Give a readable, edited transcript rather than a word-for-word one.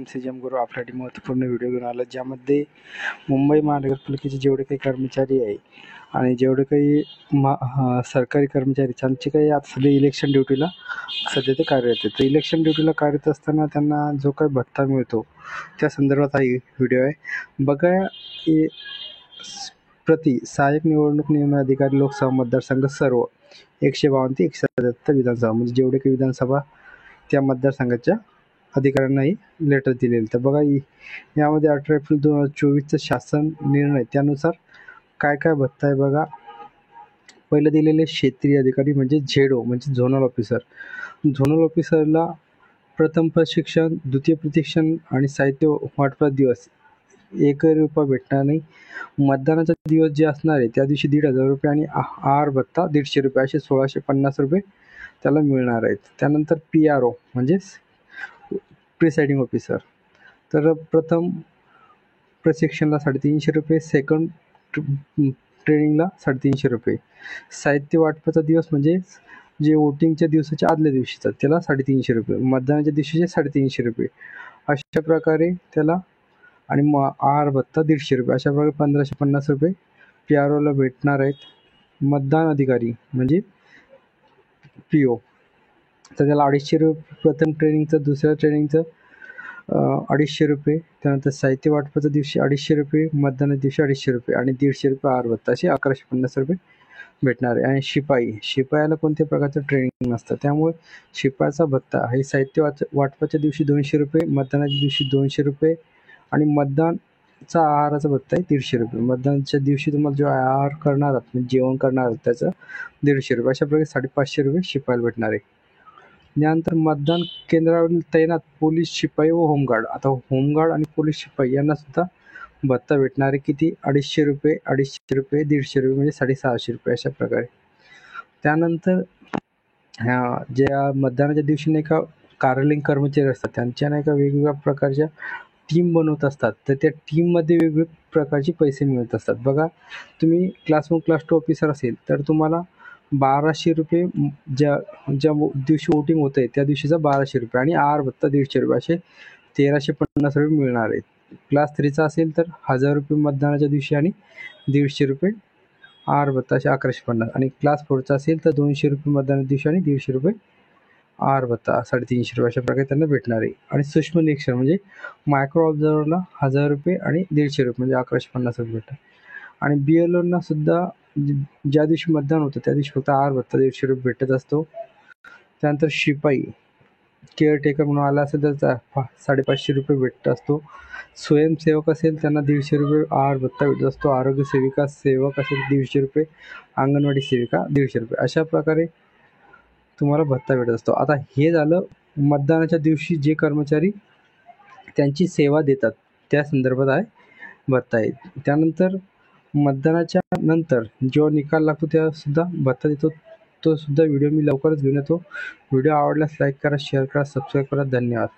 CGM गुरु आपल्यासाठी महत्त्वपूर्ण video घेऊन आला, ज्यामध्ये मुंबई महानगरपालिकेचे जेवढे काही कर्मचारी आहे आणि जेवढे काही सरकारी कर्मचारी त्यांचे काही आता सध्या इलेक्शन ड्युटीला सध्या ते कार्यरत आहेत. तर इलेक्शन ड्युटीला कार्यरत असताना त्यांना जो काही भत्ता मिळतो त्या संदर्भात हा व्हिडिओ आहे. बघा, प्रति सहाय्यक निवडणूक निर्णय अधिकारी लोकसभा मतदारसंघ सर्व 152 ते 177 विधानसभा, म्हणजे जेवढे काही विधानसभा त्या मतदारसंघाच्या अधिकाऱ्यांनाही लेटर दिलेले. तर बघा, यामध्ये 18 एप्रिल 2024चा शासन निर्णय त्यानुसार काय काय भत्ता आहे बघा. पहिलं दिलेले क्षेत्रीय अधिकारी म्हणजे झेडओ म्हणजे झोनल ऑफिसर. झोनल ऑफिसरला प्रथम प्रशिक्षण, द्वितीय प्रशिक्षण आणि साहित्य वाटपाचा दिवस 1 रुपया भेटणार नाही. मतदानाचा दिवस जे असणार आहे त्या दिवशी 1,500 रुपये आणि आहार भत्ता 150 रुपये असे 1,650 रुपये त्याला मिळणार आहेत. त्यानंतर PRO म्हणजे प्रिसाइडिंग ऑफिसर, तर प्रथम प्रशिक्षणाला 350 रुपये, सेकंड ट्रेनिंगला 350 रुपये. साहित्य वाटपाचा दिवस म्हणजे जे वोटिंगच्या दिवसाच्या आदल्या दिवशीचा त्याला 350 रुपये, मतदानाच्या दिवशीचे 350 रुपये अशा प्रकारे त्याला, आणि आहार भत्ता 150 रुपये अशा प्रकारे 1,550 रुपये PROला भेटणार आहेत. मतदान अधिकारी म्हणजे PO, तर त्याला 250 रुपये प्रथम ट्रेनिंगचं, दुसऱ्या ट्रेनिंगचं 250 रुपये, त्यानंतर साहित्य वाटपाच्या दिवशी 250 रुपये, मतदानाच्या दिवशी 250 रुपये आणि 150 रुपये आहार भत्ता असे 1,150 रुपये भेटणार आहे. आणि शिपायाला कोणत्या प्रकारचं ट्रेनिंग नसतं, त्यामुळे शिपायाचा भत्ता हे साहित्य वाटपाच्या दिवशी 200 रुपये, मतदानाच्या दिवशी 200 रुपये आणि मतदानचा आहाराचा भत्ता आहे 150 रुपये. मतदानाच्या दिवशी तुम्हाला जो आहार करणार आहात म्हणजे जेवण करणार आहात त्याचं 150 रुपये अशा प्रकारे 550 रुपये शिपायाला भेटणार आहे. त्यानंतर मतदान केंद्रावरील तैनात पोलीस, शिपाई व होमगार्ड. आता होमगार्ड आणि पोलीस शिपाई यांना सुद्धा भत्ता भेटणार आहे. किती? 250 रुपये, 250 रुपये, 150 रुपये म्हणजे 650 रुपये अशा प्रकारे. त्यानंतर ज्या मतदानाच्या दिवशी नाही का कार्यालयीन कर्मचारी असतात त्यांच्या नाही का वेगवेगळ्या प्रकारच्या टीम बनवत असतात, तर त्या टीममध्ये वेगवेगळ्या प्रकारचे पैसे मिळत असतात. बघा, तुम्ही क्लास 1 क्लास 2 ऑफिसर असेल तर तुम्हाला 1,200 रुपये ज्या दिवशी वोटिंग होतं आहे त्या दिवशीचा 1,200 रुपये आणि आहार भत्ता 150 रुपये असे 1,350 रुपये मिळणार आहेत. क्लास 3चा असेल तर 1,000 रुपये मतदानाच्या दिवशी आणि 150 रुपये आहार भत्ता असे 1,150, आणि क्लास 4चा असेल तर 200 रुपये मतदानाच्या दिवशी आणि 150 रुपये आहार भत्ता 350 रुपये अशा प्रकारे त्यांना भेटणार आहे. आणि सूक्ष्म निरीक्षण म्हणजे मायक्रो ऑब्झर्व्हरला 1,000 रुपये आणि 150 रुपये म्हणजे 1,150 रुपये भेटतात. आणि BLOना सुद्धा ज्या दिवशी मतदान होतं त्या दिवशी फक्त आहार भत्ता 150 रुपये भेटत असतो. त्यानंतर शिपाई केअरटेकर म्हणून आला असेल तर 550 रुपये भेटत असतो. स्वयंसेवक असेल त्यांना 150 रुपये आहार भत्ता भेटत असतो. आरोग्य सेविका सेवक असेल 150 रुपये, अंगणवाडी सेविका 150 रुपये अशा प्रकारे तुम्हाला भत्ता भेटत असतो. आता हे झालं मतदानाच्या दिवशी जे कर्मचारी त्यांची सेवा देतात त्या संदर्भात आहे भत्ता आहे. त्यानंतर मतदानाच्या नंतर जो निकाल लागतो त्या सुद्धा भत्ता देतो. तो सुद्धा व्हिडिओ मी लवकरच घेऊन येतो. व्हिडिओ आवडल्यास लाईक करा, शेअर करा, सबस्क्राईब करा. धन्यवाद.